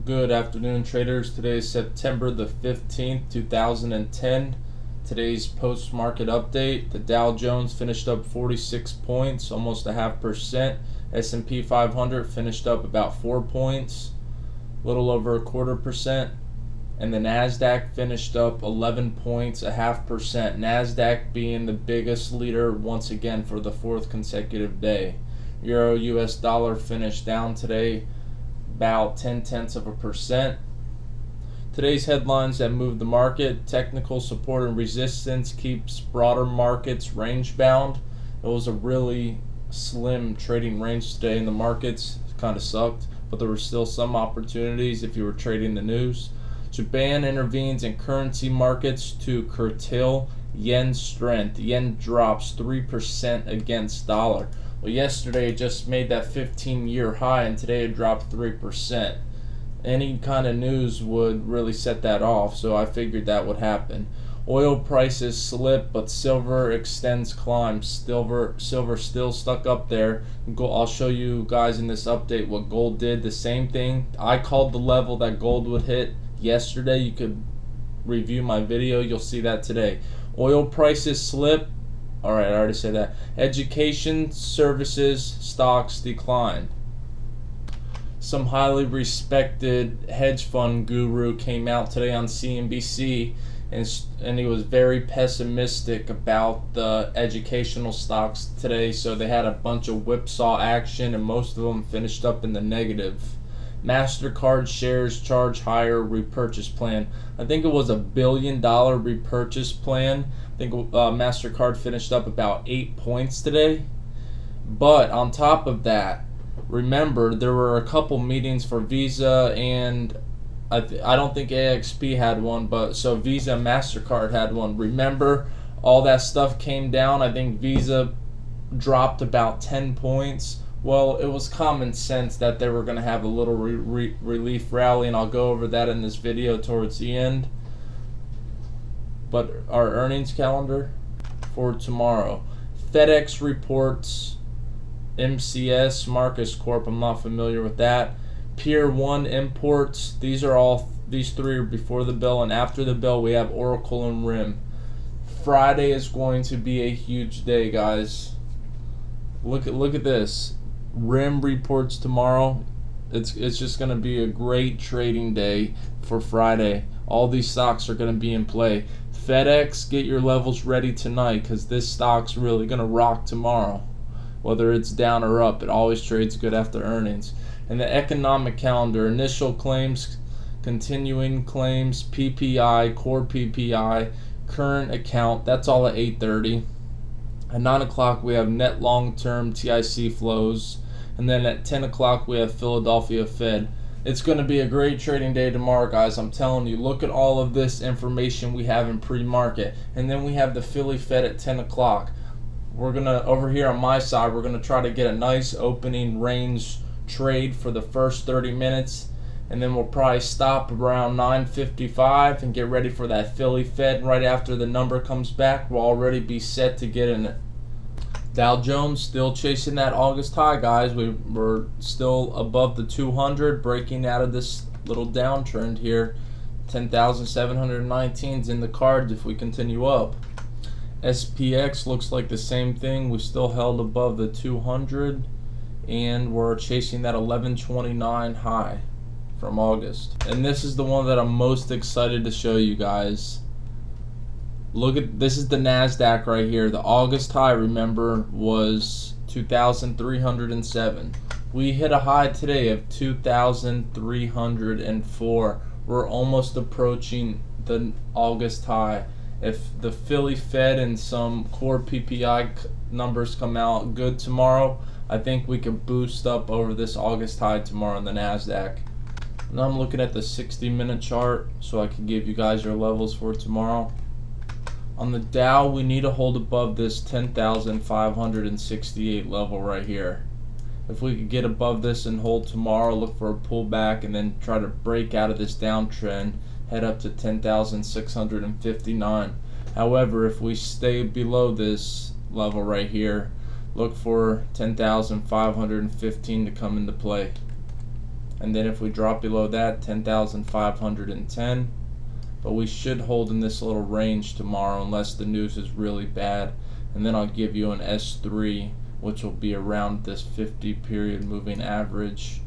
Good afternoon, traders. Today is September the 15th, 2010. Today's post-market update. The Dow Jones finished up 46 points, almost a 0.5%. S&P 500 finished up about 4 points, a little over 0.25%. And the NASDAQ finished up 11 points, a 0.5%. NASDAQ being the biggest leader once again for the fourth consecutive day. Euro US dollar finished down today about 0.1%. Today's headlines that move the market: technical support and resistance keeps broader markets range bound. It was a really slim trading range today in the markets. It kind of sucked, but there were still some opportunities if you were trading the news. Japan intervenes in currency markets to curtail yen strength. Yen drops 3% against dollar. Well, yesterday it just made that 15-year high, and today it dropped 3%. Any kind of news would really set that off, so I figured that would happen. Oil prices slip, but silver extends climb. Silver still stuck up there. I'll show you guys in this update what gold did. The same thing. I called the level that gold would hit yesterday. You could review my video. You'll see that today. Oil prices slip. Alright, I already said that. Education services stocks decline. Some highly respected hedge fund guru came out today on CNBC and he was very pessimistic about the educational stocks today, so they had a bunch of whipsaw action and most of them finished up in the negative. MasterCard shares charge higher repurchase plan. I think it was $1 billion repurchase plan. I think MasterCard finished up about 8 points today. But on top of that, remember there were a couple meetings for Visa and I don't think AXP had one, but so Visa and MasterCard had one. Remember all that stuff came down. I think Visa dropped about 10 points. Well, it was common sense that they were going to have a little relief rally, and I'll go over that in this video towards the end. But our earnings calendar for tomorrow: FedEx reports, MCS, Marcus Corp, I'm not familiar with that. Pier 1 imports, these three are before the bell, and after the bell we have Oracle and RIM. Friday is going to be a huge day, guys. Look at this. RIM reports tomorrow. It's just going to be a great trading day for Friday. All these stocks are going to be in play. FedEx, get your levels ready tonight because this stock's really going to rock tomorrow. Whether it's down or up, it always trades good after earnings. And the economic calendar: initial claims, continuing claims, PPI, core PPI, current account. That's all at 8:30. At 9 o'clock we have net long-term TIC flows, and then at 10 o'clock we have Philadelphia Fed. It's going to be a great trading day tomorrow, guys. I'm telling you, look at all of this information we have in pre-market, and then we have the Philly Fed at 10 o'clock. We're going to, over here on my side, we're going to try to get a nice opening range trade for the first 30 minutes, and then we'll probably stop around 9:55 and get ready for that Philly Fed. Right after the number comes back, we'll already be set to get in it. Dow Jones still chasing that August high, guys. We're still above the 200, breaking out of this little downtrend here. 10,719 is in the cards if we continue up. SPX looks like the same thing. We still held above the 200, and we're chasing that 1129 high from August. And this is the one that I'm most excited to show you guys. Look at this. Is the NASDAQ right here. The August high, remember, was 2,307. We hit a high today of 2,304. We're almost approaching the August high. If the Philly Fed and some core PPI numbers come out good tomorrow, I think we can boost up over this August high tomorrow on the NASDAQ. Now I'm looking at the 60-minute chart so I can give you guys your levels for tomorrow. On the Dow, we need to hold above this 10,568 level right here. If we could get above this and hold tomorrow, look for a pullback and then try to break out of this downtrend, head up to 10,659. However, if we stay below this level right here, look for 10,515 to come into play. And then if we drop below that, 10,510. But we should hold in this little range tomorrow unless the news is really bad. And then I'll give you an S3, which will be around this 50 period moving average.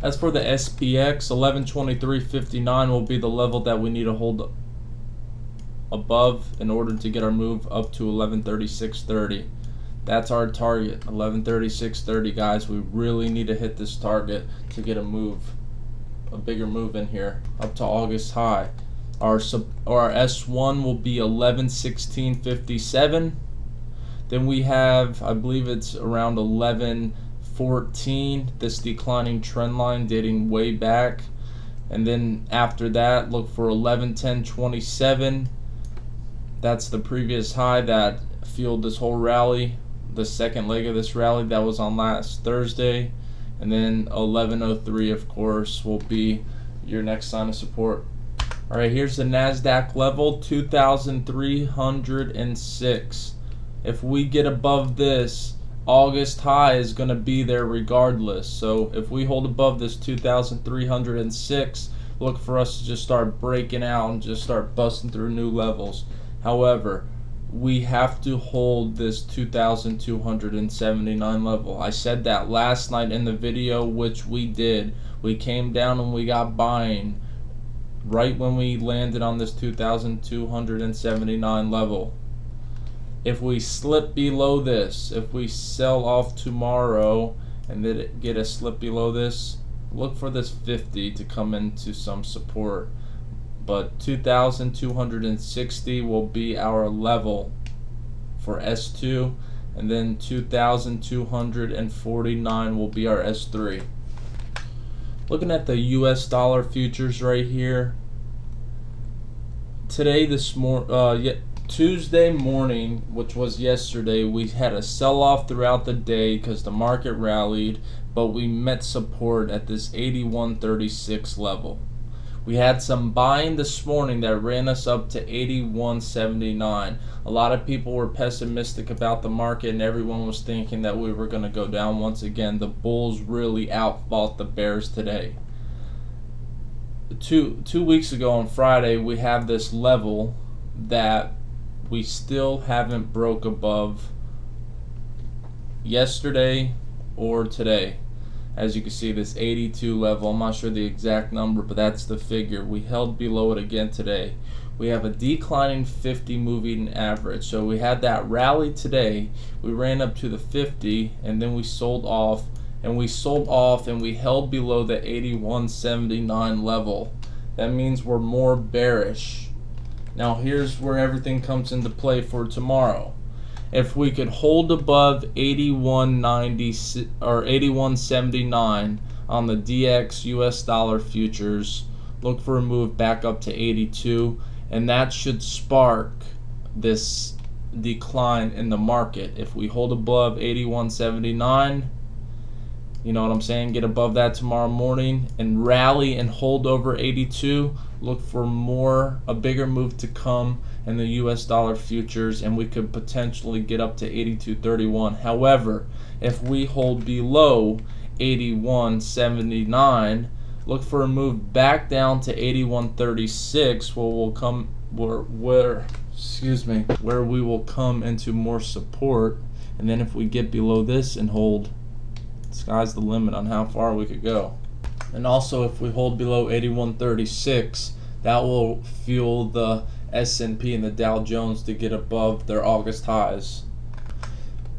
As for the SPX, 1123.59 will be the level that we need to hold above in order to get our move up to 1136.30. That's our target, 1136.30, guys. We really need to hit this target to get a bigger move in here up to August high. Our S1 will be 1116.57. Then we have, I believe it's around 1114, this declining trend line dating way back. And then after that, look for 1110.27. That's the previous high that fueled this whole rally, the second leg of this rally that was on last Thursday. And then 1103, of course, will be your next sign of support. All right, here's the NASDAQ level, 2,306. If we get above this, August high is going to be there regardless. So if we hold above this 2,306, look for us to just start breaking out and just start busting through new levels. However, we have to hold this 2,279 level. I said that last night in the video, which we did. We came down and we got buying right when we landed on this 2,279 level. If we slip below this, if we sell off tomorrow and then get a slip below this, look for this 50 to come into some support. But 2,260 will be our level for S2, and then 2,249 will be our S3. Looking at the US dollar futures right here. Today, Tuesday morning, which was yesterday, we had a sell-off throughout the day because the market rallied, but we met support at this 81.36 level. We had some buying this morning that ran us up to 81.79. A lot of people were pessimistic about the market and everyone was thinking that we were going to go down once again. The bulls really outfought the bears today. Two weeks ago on Friday, we have this level that we still haven't broke above yesterday or today. As you can see, this 82 level, I'm not sure the exact number, but that's the figure. We held below it again today. We have a declining 50 moving average. So we had that rally today. We ran up to the 50 and then we sold off, and we held below the 81.79 level. That means we're more bearish. Now here's where everything comes into play for tomorrow. If we could hold above 81.90 or 81.79 on the DX US dollar futures, look for a move back up to 82, and that should spark this decline in the market. If we hold above 81.79, you know what I'm saying, get above that tomorrow morning and rally and hold over 82, look for a bigger move to come in the US dollar futures, and we could potentially get up to 82.31. However, if we hold below 81.79, look for a move back down to 81.36, where we will come into more support. And then if we get below this and hold, sky's the limit on how far we could go. And also, if we hold below 81.36, that will fuel the S&P and the Dow Jones to get above their August highs.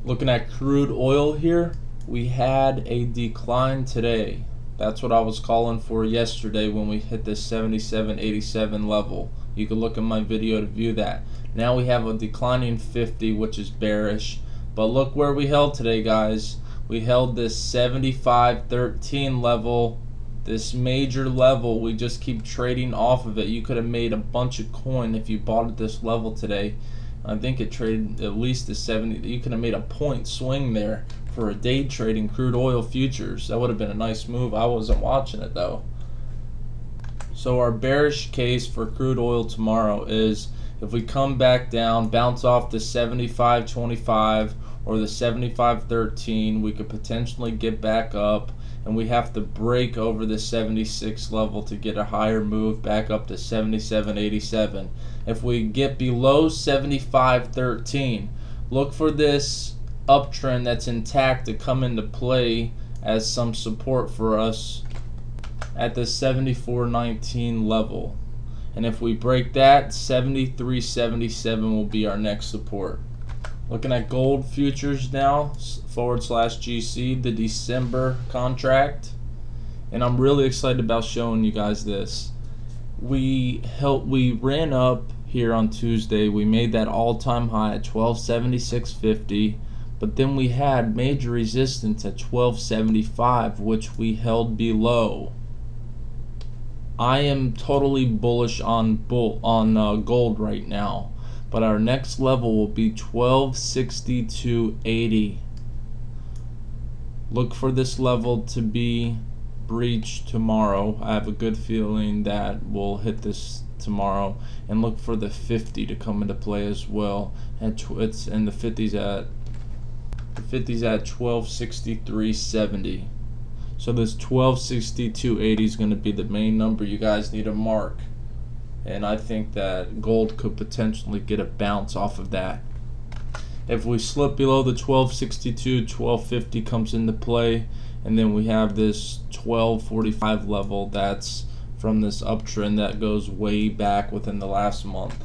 Looking at crude oil here, we had a decline today. That's what I was calling for yesterday when we hit this 77.87 level. You can look at my video to view that. Now we have a declining 50, which is bearish. But look where we held today, guys. We held this 75.13 level, this major level. We just keep trading off of it. You could have made a bunch of coin if you bought at this level today. I think it traded at least the 70. You could have made a point swing there for a day trading crude oil futures. That would have been a nice move. I wasn't watching it though. So our bearish case for crude oil tomorrow is if we come back down, bounce off the 75.25 or the 75.13, we could potentially get back up and we have to break over the 76 level to get a higher move back up to 77.87. If we get below 75.13, look for this uptrend that's intact to come into play as some support for us at the 74.19 level. And if we break that, 73.77 will be our next support. Looking at gold futures now, /GC, the December contract. And I'm really excited about showing you guys this. We ran up here on Tuesday. We made that all-time high at 1276.50, but then we had major resistance at 1275, which we held below. I am totally bullish on gold right now, but our next level will be 1262.80. Look for this level to be breached tomorrow. I have a good feeling that we'll hit this tomorrow, and look for the 50 to come into play as well. It's in the 50s at 1263.70. So this 1262.80 is going to be the main number you guys need to mark. And I think that gold could potentially get a bounce off of that. If we slip below the 1262, 1250 comes into play, and then we have this 1245 level that's from this uptrend that goes way back within the last month.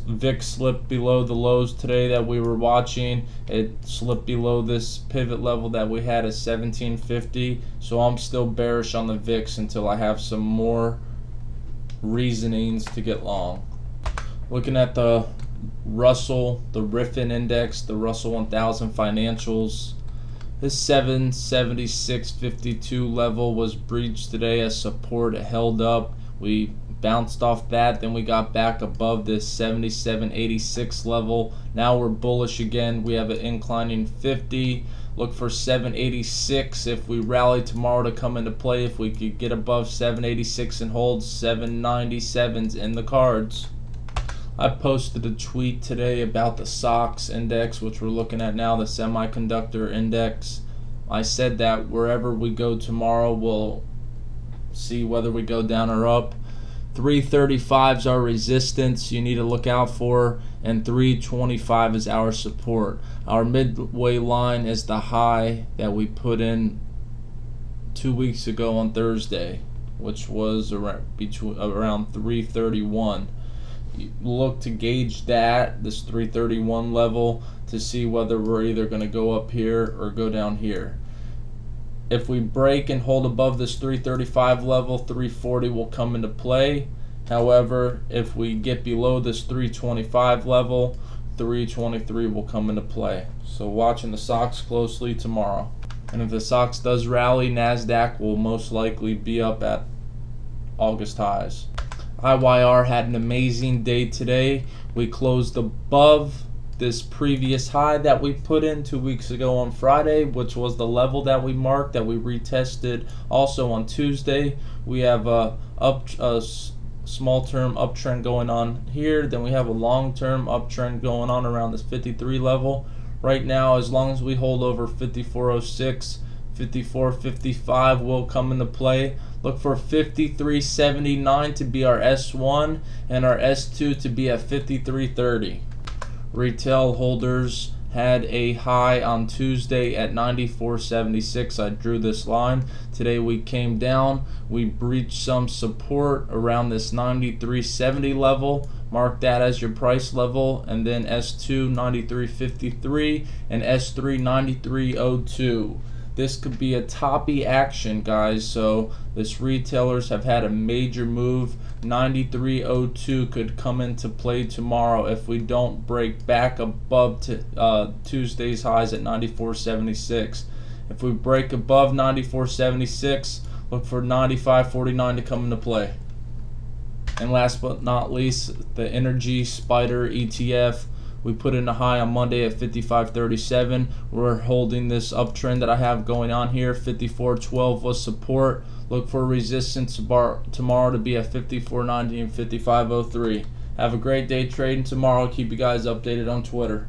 VIX slipped below the lows today that we were watching. It slipped below this pivot level that we had at 1750. So I'm still bearish on the VIX until I have some more reasonings to get long. Looking at the Russell, the Riffin Index, the Russell 1000 financials. This 776.52 level was breached today as support. It held up. We bounced off that, then we got back above this 77.86 level. Now we're bullish again. We have an inclining 50. Look for 786 if we rally tomorrow to come into play. If we could get above 786 and hold, 797's in the cards. I posted a tweet today about the SOX index, which we're looking at now, the semiconductor index. I said that wherever we go tomorrow, we'll see whether we go down or up. 335 is our resistance you need to look out for, and 325 is our support. Our midway line is the high that we put in 2 weeks ago on Thursday, which was around 331. Look to gauge this 331 level to see whether we're either going to go up here or go down here. If we break and hold above this 335 level, 340 will come into play. However, if we get below this 325 level, 323 will come into play. So watching the SOX closely tomorrow. And if the SOX does rally, NASDAQ will most likely be up at August highs. IYR had an amazing day today. We closed above this previous high that we put in 2 weeks ago on Friday, which was the level that we marked, that we retested also on Tuesday. We have a small term uptrend going on here, then we have a long term uptrend going on around this 53 level. Right now, as long as we hold over 5406, 5455 will come into play. Look for 53.79 to be our S1 and our S2 to be at 53.30. Retail holders had a high on Tuesday at 94.76. I drew this line. Today we came down. We breached some support around this 93.70 level. Mark that as your price level. And then S2 93.53 and S3 93.02. This could be a toppy action, guys. So this retailers have had a major move. 93.02 could come into play tomorrow if we don't break back above Tuesday's highs at 94.76. If we break above 94.76, look for 95.49 to come into play. And last but not least, the Energy Spider ETF. We put in a high on Monday at 55.37. We're holding this uptrend that I have going on here. 54.12 was support. Look for resistance tomorrow to be at 54.90 and 55.03. Have a great day trading tomorrow. Keep you guys updated on Twitter.